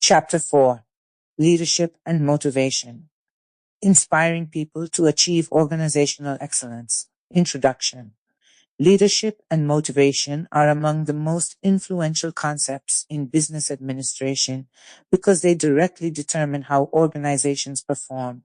Chapter 4: Leadership and Motivation. Inspiring People to Achieve Organizational Excellence. Introduction. Leadership and motivation are among the most influential concepts in business administration because they directly determine how organizations perform,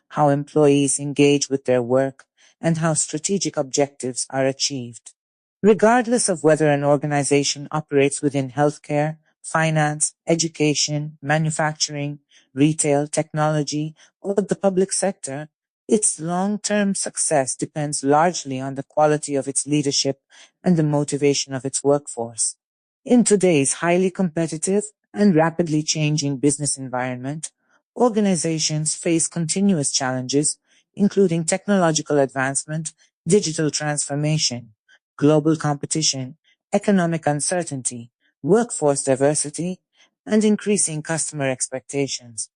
how employees engage with their work, and how strategic objectives are achieved. Regardless of whether an organization operates within healthcare, finance, education, manufacturing, retail, technology, or the public sector, its long-term success depends largely on the quality of its leadership and the motivation of its workforce. In today's highly competitive and rapidly changing business environment, organizations face continuous challenges, including technological advancement, digital transformation, global competition, economic uncertainty, workforce diversity, and increasing customer expectations.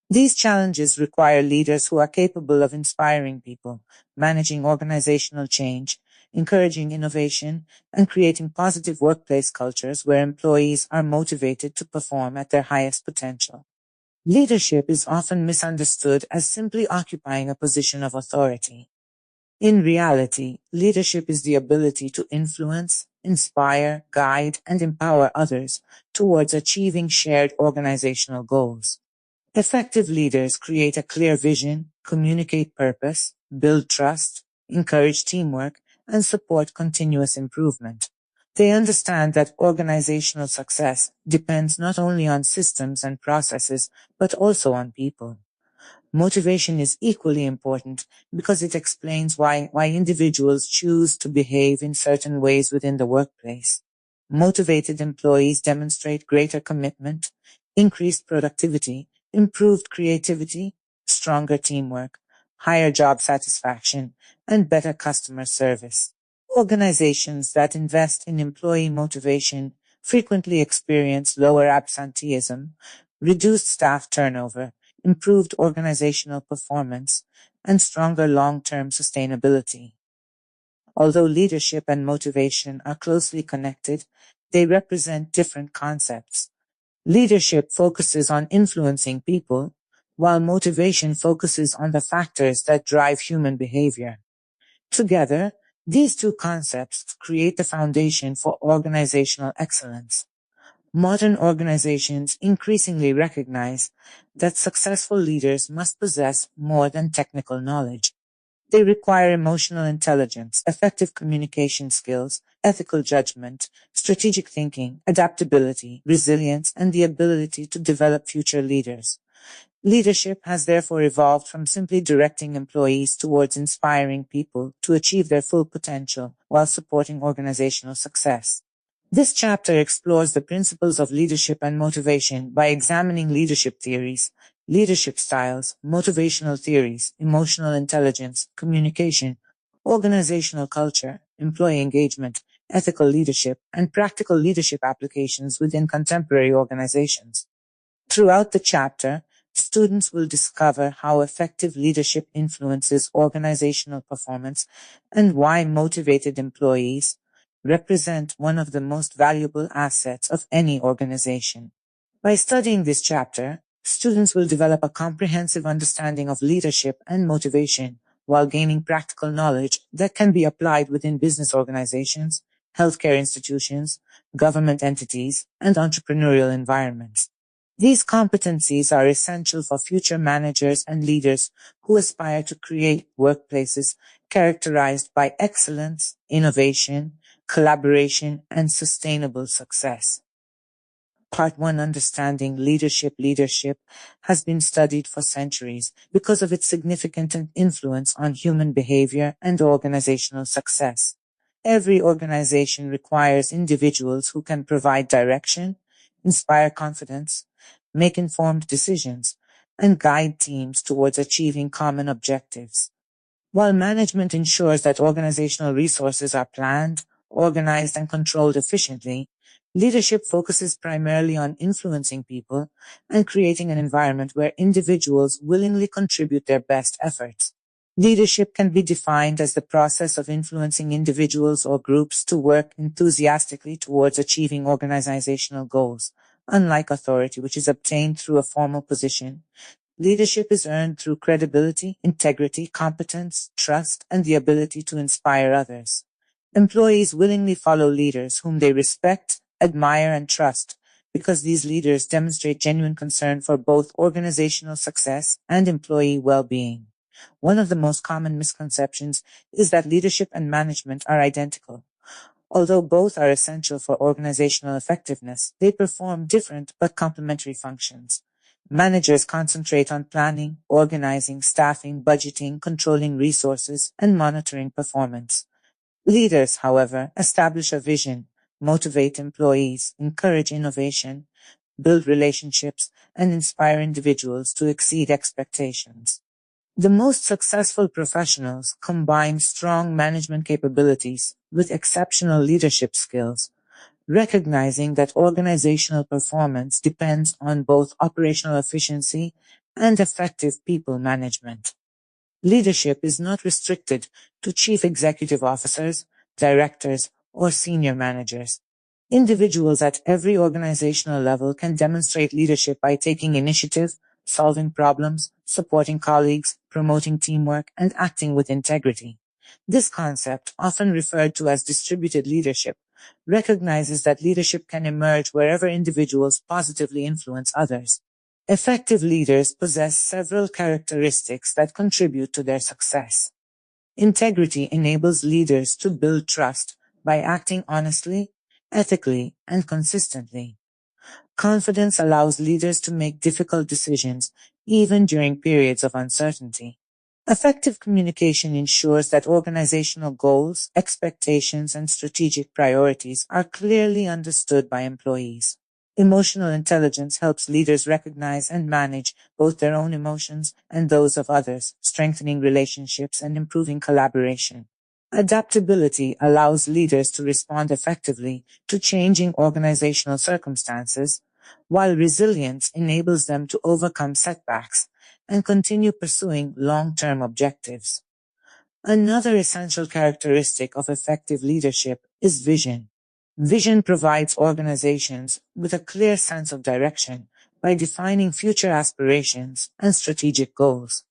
These challenges require leaders who are capable of inspiring people, managing organizational change, encouraging innovation, and creating positive workplace cultures where employees are motivated to perform at their highest potential. Leadership is often misunderstood as simply occupying a position of authority. In reality, leadership is the ability to influence, inspire, guide, and empower others towards achieving shared organizational goals. Effective leaders create a clear vision, communicate purpose, build trust, encourage teamwork, and support continuous improvement. They understand that organizational success depends not only on systems and processes, but also on people. Motivation is equally important because it explains why individuals choose to behave in certain ways within the workplace. Motivated employees demonstrate greater commitment, increased productivity, improved creativity, stronger teamwork, higher job satisfaction, and better customer service. Organizations that invest in employee motivation frequently experience lower absenteeism, reduced staff turnover, improved organizational performance, and stronger long-term sustainability. Although leadership and motivation are closely connected, they represent different concepts. Leadership focuses on influencing people, while motivation focuses on the factors that drive human behavior. Together, these two concepts create the foundation for organizational excellence. Modern organizations increasingly recognize that successful leaders must possess more than technical knowledge. They require emotional intelligence, effective communication skills, ethical judgment, strategic thinking, adaptability, resilience, and the ability to develop future leaders. Leadership has therefore evolved from simply directing employees towards inspiring people to achieve their full potential while supporting organizational success. This chapter explores the principles of leadership and motivation by examining leadership theories, leadership styles, motivational theories, emotional intelligence, communication, organizational culture, employee engagement, ethical leadership, and practical leadership applications within contemporary organizations. Throughout the chapter, students will discover how effective leadership influences organizational performance and why motivated employees represent one of the most valuable assets of any organization. By studying this chapter, students will develop a comprehensive understanding of leadership and motivation while gaining practical knowledge that can be applied within business organizations, healthcare institutions, government entities, and entrepreneurial environments. These competencies are essential for future managers and leaders who aspire to create workplaces characterized by excellence, innovation, collaboration, and sustainable success. Part 1: Understanding Leadership. Leadership has been studied for centuries because of its significant influence on human behavior and organizational success. Every organization requires individuals who can provide direction, inspire confidence, make informed decisions, and guide teams towards achieving common objectives. While management ensures that organizational resources are planned, organized, and controlled efficiently, leadership focuses primarily on influencing people and creating an environment where individuals willingly contribute their best efforts. Leadership can be defined as the process of influencing individuals or groups to work enthusiastically towards achieving organizational goals, Unlike authority, which is obtained through a formal position, leadership is earned through credibility, integrity, competence, trust, and the ability to inspire others. Employees willingly follow leaders whom they respect, admire, and trust because these leaders demonstrate genuine concern for both organizational success and employee well-being. One of the most common misconceptions is that leadership and management are identical. Although both are essential for organizational effectiveness, they perform different but complementary functions. Managers concentrate on planning, organizing, staffing, budgeting, controlling resources, and monitoring performance. Leaders, however, establish a vision, motivate employees, encourage innovation, build relationships, and inspire individuals to exceed expectations. The most successful professionals combine strong management capabilities with exceptional leadership skills, recognizing that organizational performance depends on both operational efficiency and effective people management. Leadership is not restricted to chief executive officers, directors, or senior managers. Individuals at every organizational level can demonstrate leadership by taking initiative, solving problems, supporting colleagues, promoting teamwork, and acting with integrity. This concept, often referred to as distributed leadership, recognizes that leadership can emerge wherever individuals positively influence others. Effective leaders possess several characteristics that contribute to their success. Integrity enables leaders to build trust by acting honestly, ethically, and consistently. Confidence allows leaders to make difficult decisions even during periods of uncertainty. Effective communication ensures that organizational goals, expectations, and strategic priorities are clearly understood by employees. Emotional intelligence helps leaders recognize and manage both their own emotions and those of others, strengthening relationships and improving collaboration. Adaptability allows leaders to respond effectively to changing organizational circumstances, while resilience enables them to overcome setbacks and continue pursuing long-term objectives. Another essential characteristic of effective leadership is vision. Vision provides organizations with a clear sense of direction by defining future aspirations and strategic goals.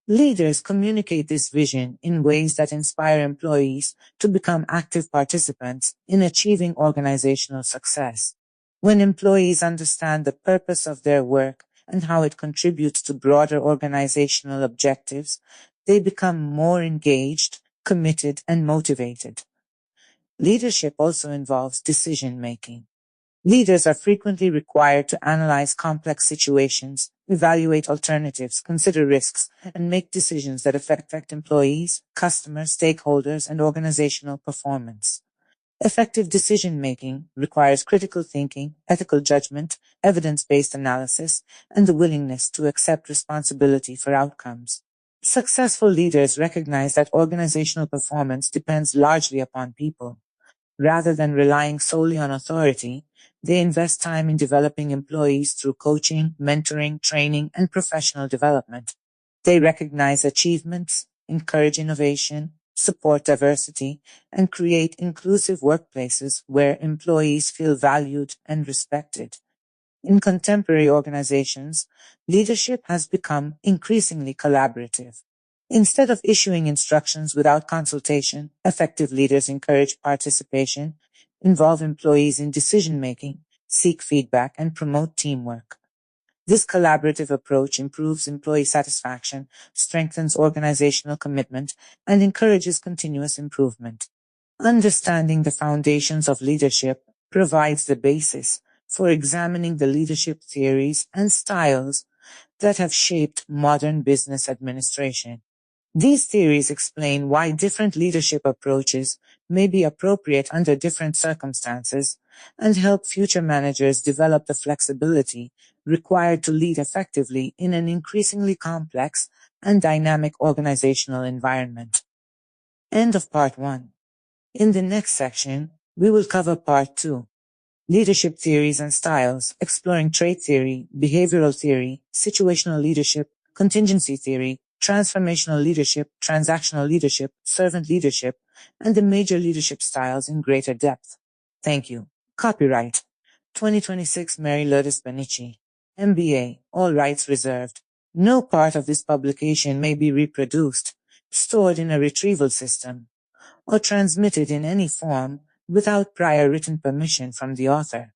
Leaders communicate this vision in ways that inspire employees to become active participants in achieving organizational success. When employees understand the purpose of their work and how it contributes to broader organizational objectives, they become more engaged, committed, and motivated. Leadership also involves decision-making. Leaders are frequently required to analyze complex situations, evaluate alternatives, consider risks, and make decisions that affect employees, customers, stakeholders, and organizational performance. Effective decision-making requires critical thinking, ethical judgment, evidence-based analysis, and the willingness to accept responsibility for outcomes. Successful leaders recognize that organizational performance depends largely upon people. Rather than relying solely on authority, they invest time in developing employees through coaching, mentoring, training, and professional development. They recognize achievements, encourage innovation, support diversity, and create inclusive workplaces where employees feel valued and respected. In contemporary organizations, leadership has become increasingly collaborative. Instead of issuing instructions without consultation, effective leaders encourage participation, involve employees in decision-making, seek feedback, and promote teamwork. This collaborative approach improves employee satisfaction, strengthens organizational commitment, and encourages continuous improvement. Understanding the foundations of leadership provides the basis for examining the leadership theories and styles that have shaped modern business administration. These theories explain why different leadership approaches may be appropriate under different circumstances and help future managers develop the flexibility required to lead effectively in an increasingly complex and dynamic organizational environment. End of part 1. In the next section, we will cover part 2. Leadership theories and styles, exploring trait theory, behavioral theory, situational leadership, contingency theory, transformational leadership, transactional leadership, servant leadership, and the major leadership styles in greater depth. Thank you. Copyright 2026 Mary Lourdes Bonnici, MBA, all rights reserved. No part of this publication may be reproduced, stored in a retrieval system, or transmitted in any form without prior written permission from the author.